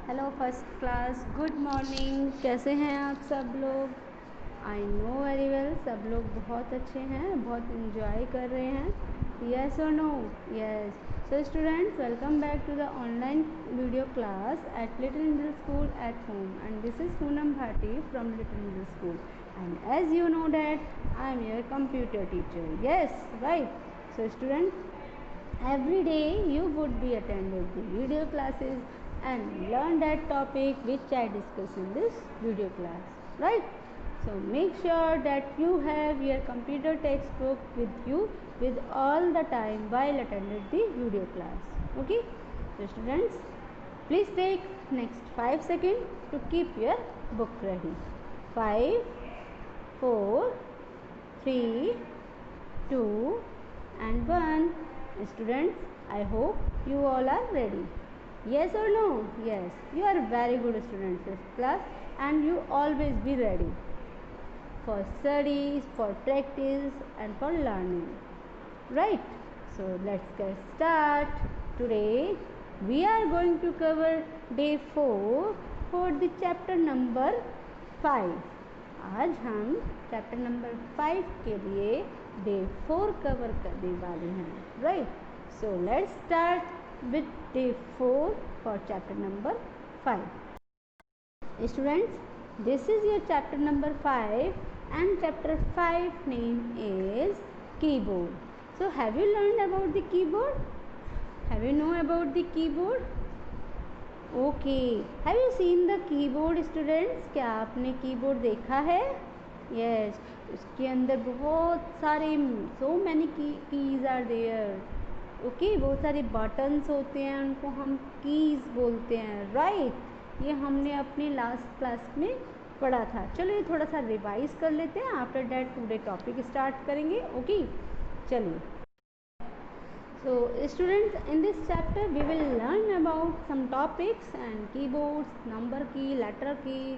Hello first class, good morning. कैसे हैं आप सब लोग? आई नो वेरी वेल, सब लोग बहुत अच्छे हैं, बहुत इन्जॉय कर रहे हैं। यस और no? Yes. So students, welcome back to the online video class at Little Middle School at home, and this is Poonam Bhati from Little Middle School, and as you know that I am your computer teacher. Yes, right. So students, every day you would be attending the video classes and learn that topic which I discuss in this video class, right? So make sure that you have your computer textbook with you with all the time while attending the video class. Okay? So students, please take next 5 seconds to keep your book ready. 5, 4, 3, 2 and 1. Students, I hope you all are ready. Yes or no? Yes, you are very good students this class, and you always be ready for studies, for practice and for learning, right? So let's get start. Today we are going to cover day 4 for the chapter number 5. आज हम chapter number 5 के लिए day 4 cover करने वाले हैं, right? So let's start with day 4 for chapter number 5. Students, this is your chapter number 5, and chapter 5 name is keyboard. So have you learned about the keyboard? Have you know about the keyboard? Okay, have you seen the keyboard students? क्या आपने keyboard देखा है? Yes, उसके अंदर बहुत सारे so many keys are there. Okay, बहुत सारे बटन्स होते हैं, उनको हम कीज बोलते हैं, राइट? ये हमने अपने लास्ट क्लास में पढ़ा था. चलो ये थोड़ा सा रिवाइज कर लेते हैं, after that today topic start करेंगे. ओके, चलिए. So students, in this chapter we will learn about some topics and keyboards, number key, letter key,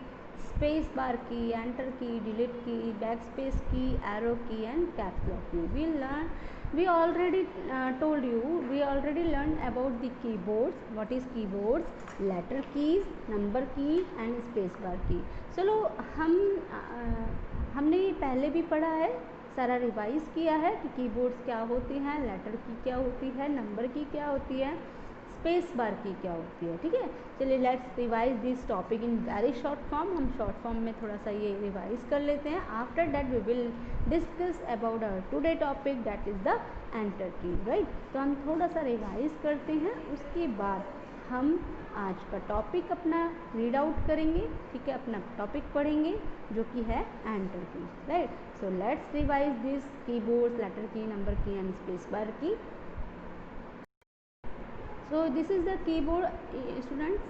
space bar key, enter key, delete key, backspace key, arrow key and caps lock key. We already told you, we already learned about the keyboards. What is keyboards? Letter keys, number key and space bar key. चलो हमने ये पहले भी पढ़ा है, सारा revise किया है कि कीबोर्ड्स क्या होती हैं, लेटर की क्या होती है, नंबर की क्या होती है, स्पेस बार की क्या होती है. ठीक है, चलिए let's revise this topic in very short form. हम शॉर्ट फॉर्म में थोड़ा सा ये रिवाइज कर लेते हैं. After that we will discuss about our today topic, that is the enter key, right? तो हम थोड़ा सा रिवाइज करते हैं, उसके बाद हम आज का टॉपिक अपना रीड आउट करेंगे. ठीक है, अपना टॉपिक पढ़ेंगे जो कि है enter key, right? So let's revise this keyboard, letter key, number key and space bar key. So this is the keyboard students.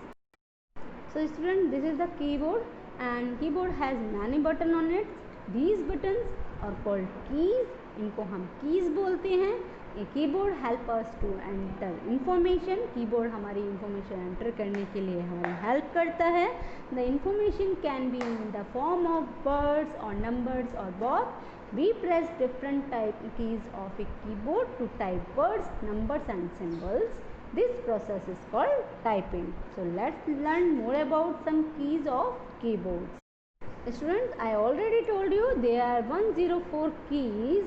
So student, this is the keyboard, and keyboard has many button on it. These buttons are called keys. इनको हम keys बोलते हैं. ये keyboard help us to enter information. keyboard हमारी information enter करने के लिए हमारी help करता है. The information can be in the form of words or numbers or both. We press different type keys of a keyboard to type words, numbers and symbols. This process is called typing. So let's learn more about some keys of keyboards. Students, I already told you there are 104 keys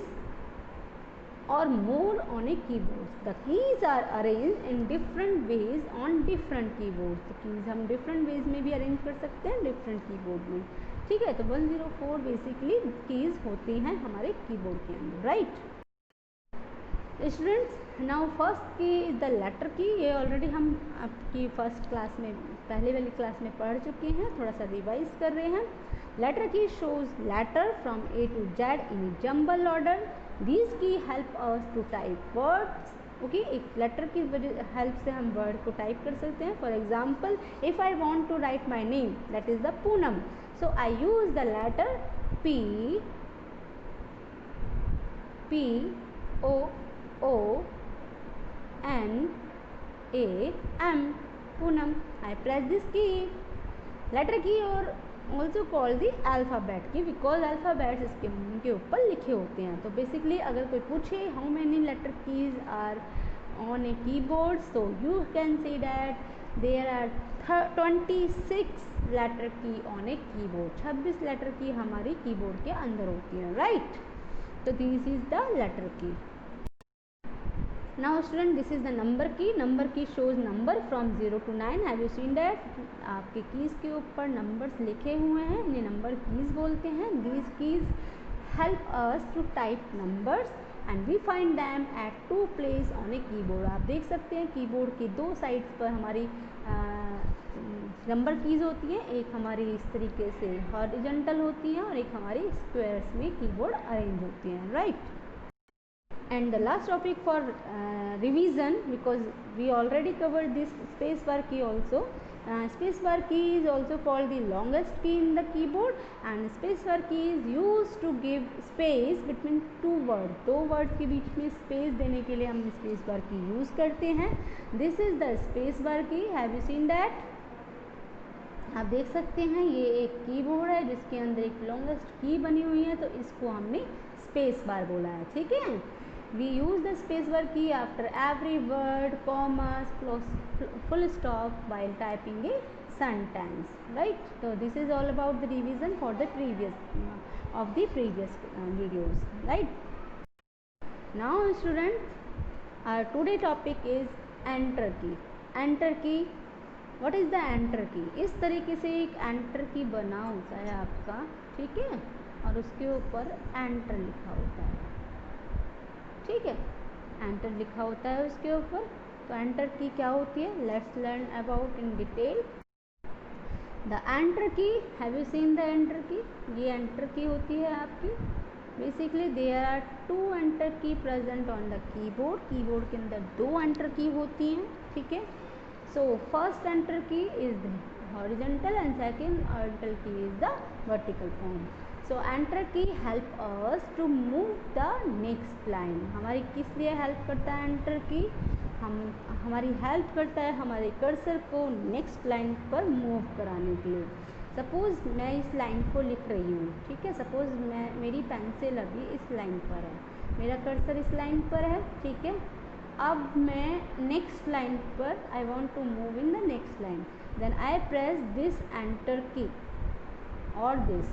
or more on a keyboard. The keys are arranged in different ways on different keyboards. तो keys हम different ways में भी arrange कर सकते हैं different keyboard में. ठीक है, तो 104 बेसिकली keys होती हैं हमारे कीबोर्ड के अंदर, राइट? स्टूडेंट्स, नाउ फर्स्ट की द लेटर की. ये ऑलरेडी हम आपकी फर्स्ट क्लास में, पहले वाली क्लास में पढ़ चुके हैं, थोड़ा सा रिवाइज कर रहे हैं. Letter key shows letter from A to Z in jumble order. These key help us to type words. Okay, एक लेटर की हेल्प से हम वर्ड को टाइप कर सकते हैं. For example, if I want to write my name, that is the Poonam, so I use the letter P O N A M, Poonam. I press this key. Letter key or also called the alphabet key because alphabets इसके ऊपर लिखे होते हैं. तो basically अगर कोई पूछे how many letter keys are on a keyboard, so you can say that there are 26 letter की ऑन ए कीबोर्ड, 26 लेटर की हमारी कीबोर्ड के अंदर होती है, राइट। तो दिस इज द लेटर की। Now student this is the number की। नंबर की shows number from 0 to 9। Have you seen that? आपके कीज के ऊपर नंबर्स लिखे हुए हैं, इन्हें नंबर कीज बोलते हैं। These keys help us to type numbers and we find them at 2 place on a keyboard. आप देख सकते हैं कीबोर्ड की 2 साइड्स पर हमारी नंबर कीज होती हैं, एक हमारी इस तरीके से हॉरिजॉन्टल होती हैं और एक हमारी स्क्वायर्स में कीबोर्ड अरेंज होती हैं, right. And the last topic for revision, because we already covered this space bar key also. Space bar key is also called the longest key in the keyboard, and space bar key is used to give space between two words. दो words के बीच में space देने के लिए हम space bar key use करते हैं। This is the space bar key. Have you seen that? आप देख सकते हैं ये एक कीबोर्ड है जिसके अंदर एक लॉन्गेस्ट की बनी हुई है, तो इसको हमने स्पेस बार बोला है, ठीक है। We use the space bar key after every word, commas, full stop while typing a sentence, right? So this is all about the revision for the previous videos, right? Now students, our today topic is enter key. Enter key, what is the enter key? इस तरीके से एक enter की बना होता है आपका, ठीक है, और उसके ऊपर एंटर लिखा होता है, ठीक है, एंटर लिखा होता है उसके ऊपर। तो एंटर की क्या होती है? Let's learn about in detail the enter key. Have you seen the enter key? ये एंटर की होती है आपकी। Basically there are 2 enter key present on the keyboard. Keyboard के अंदर 2 एंटर की होती हैं, ठीक है। So first enter key is the horizontal and second enter key is the vertical form. So enter key help us to move the next line. हमारी किस लिए help करता है एंटर की? हमारी हेल्प करता है हमारे कर्सर को नेक्स्ट लाइन पर मूव कराने के लिए। सपोज़ मैं इस लाइन को लिख रही हूँ, ठीक है, सपोज़ मेरी पेंसिल अभी इस लाइन पर है, मेरा कर्सर इस लाइन पर है, ठीक है। अब मैं नेक्स्ट लाइन पर I want to move in the next line, then I press this enter key और दिस,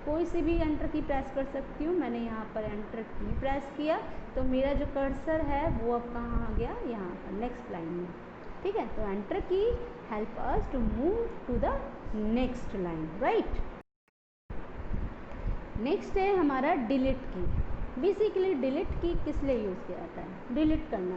कोई सी भी एंटर की प्रेस कर सकती हूँ। मैंने यहाँ पर एंटर की प्रेस किया तो मेरा जो कर्सर है वो अब कहाँ आ गया? यहाँ पर नेक्स्ट लाइन में, ठीक है। तो enter key help us to move to the next line, right. Next है हमारा डिलीट की। बेसिकली डिलीट की किस लिए यूज़ किया जाता है? डिलीट करना।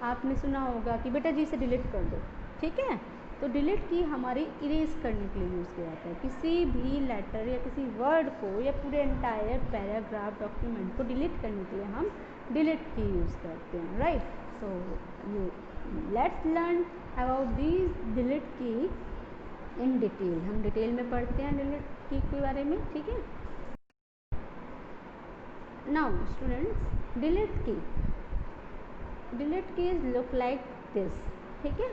आपने सुना होगा कि बेटा जी इसे डिलीट कर दो, ठीक है। तो डिलीट की हमारी इरेज करने के लिए यूज़ किया जाता है। किसी भी लेटर या किसी वर्ड को या पूरे एंटायर पैराग्राफ डॉक्यूमेंट को डिलीट करने के लिए हम डिलीट की यूज़ करते हैं, right. So you let's learn about this delete की इन डिटेल। हम डिटेल में पढ़ते हैं डिलीट की के बारे में, ठीक है। Now students, delete key is look like this, ठीक है।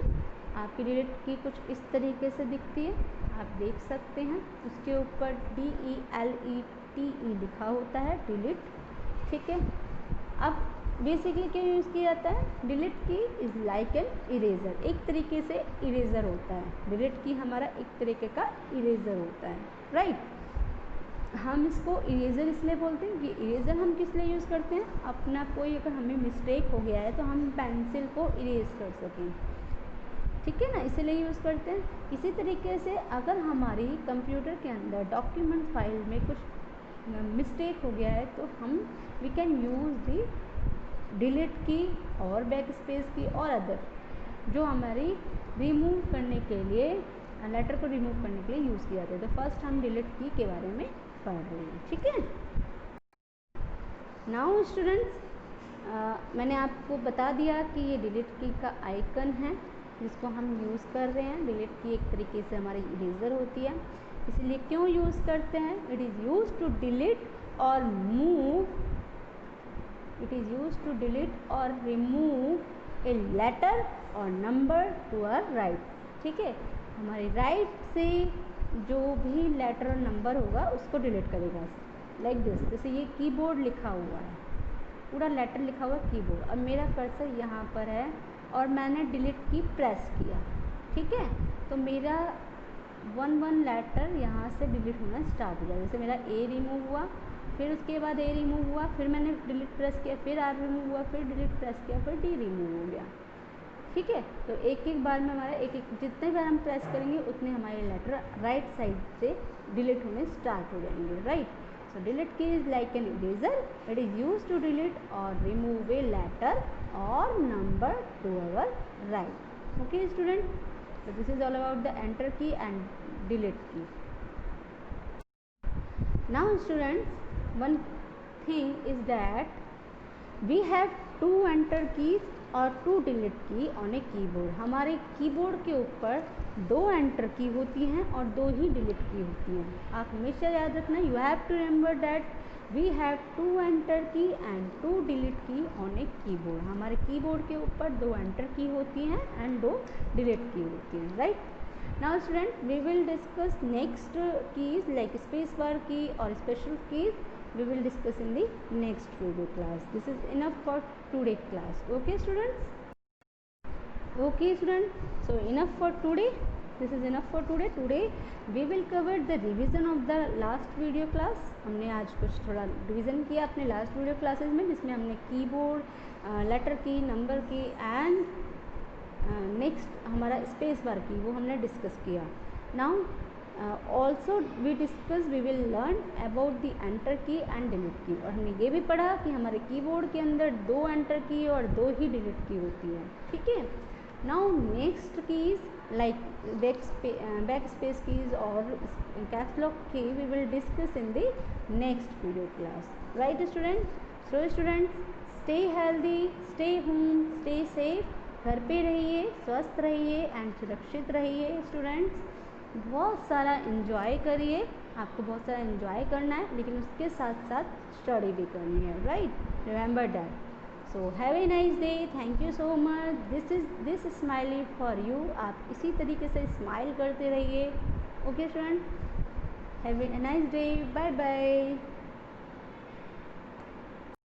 आपकी डिलीट की कुछ इस तरीके से दिखती है, आप देख सकते हैं। उसके ऊपर DELETE लिखा होता है, डिलीट, ठीक है। अब बेसिकली क्या यूज़ किया जाता है? डिलीट की इज़ लाइक एन इरेजर, एक तरीके से इरेजर होता है। डिलीट की हमारा एक तरीके का इरेजर होता है, राइट। हम इसको इरेज़र इसलिए बोलते हैं कि इरेज़र हम किस लिए यूज़ करते हैं? अपना कोई अगर हमें मिस्टेक हो गया है तो हम पेंसिल को इरेज़ कर सकें, ठीक है ना, इसीलिए यूज़ करते हैं। इसी तरीके से अगर हमारी कंप्यूटर के अंदर डॉक्यूमेंट फाइल में कुछ मिस्टेक हो गया है तो हम we can use the delete key और बैक स्पेस की और अदर, जो हमारी रिमूव करने के लिए लेटर को रिमूव करने के लिए यूज़ किया जाता है। तो फर्स्ट हम डिलीट की के बारे में पढ़ रहे हैं, ठीक है। नाउ स्टूडेंट्स, मैंने आपको बता दिया कि ये डिलीट की का आइकन है जिसको हम यूज़ कर रहे हैं। डिलीट की एक तरीके से हमारी इरेज़र होती है, इसलिए क्यों यूज़ करते हैं? It is use to delete और move, it is use to delete और रिमूव ए लेटर और नंबर टू आवर राइट, ठीक है। हमारे राइट से जो भी लेटर और नंबर होगा उसको डिलीट करेगा, लाइक दिस। जैसे ये कीबोर्ड लिखा हुआ है, पूरा लेटर लिखा हुआ है कीबोर्ड। अब मेरा कर्सर यहाँ पर है और मैंने डिलीट की प्रेस किया, ठीक है। तो मेरा वन लेटर यहाँ से डिलीट होना स्टार्ट हो गया। जैसे मेरा ए रिमूव हुआ, फिर उसके बाद ए रिमूव हुआ, फिर मैंने डिलीट प्रेस किया, फिर आर रिमूव हुआ, फिर डिलीट प्रेस किया, फिर डी रिमूव हो गया। ठीक है। तो एक एक बार में हमारा एक जितने बार हम प्रेस करेंगे उतने हमारे लेटर राइट साइड से डिलीट होने स्टार्ट हो जाएंगे, right. So delete key is like an eraser, it is use to delete और रिमूव ए लेटर और number to our right. Okay student, so this is all about the enter key and delete key. Now students, one thing is that we have two enter keys और to delete key on a keyboard. हमारे keyboard के ऊपर दो enter key होती हैं और दो ही delete key होती हैं। आप हमेशा याद रखना, you have to remember that we have to enter key and to delete key on a keyboard. हमारे कीबोर्ड के ऊपर दो एंटर की होती हैं एंड दो डिलीट की होती हैं, right. Now student, we will discuss next keys like space bar key और special keys we will discuss in the next video class. This is enough for today class. Okay students? Okay students, so enough for today. This is enough for today. Today we will cover the revision of the last video class. हमने आज कुछ थोड़ा revision किया अपने last video classes में, जिसमें हमने keyboard, letter key, number key and next हमारा स्पेस बार की वो हमने डिस्कस किया। Now also we discuss we will learn about the enter key and delete key. और हमने ये भी पढ़ा कि हमारे कीबोर्ड के अंदर दो एंटर की और दो ही डिलीट की होती है, ठीक है। Now next keys like back space keys और caps lock key we will discuss in the next video class, right student. So students, stay healthy, stay home, stay safe. घर पे रहिए, स्वस्थ रहिए एंड सुरक्षित रहिए स्टूडेंट्स। बहुत सारा इन्जॉय करिए, आपको बहुत सारा इन्जॉय करना है, लेकिन उसके साथ साथ स्टडी भी करनी है, right. Remember that. So have a nice day, thank you so much. This smiley for you. आप इसी तरीके से स्माइल करते रहिए। Okay student, have a nice day, bye bye.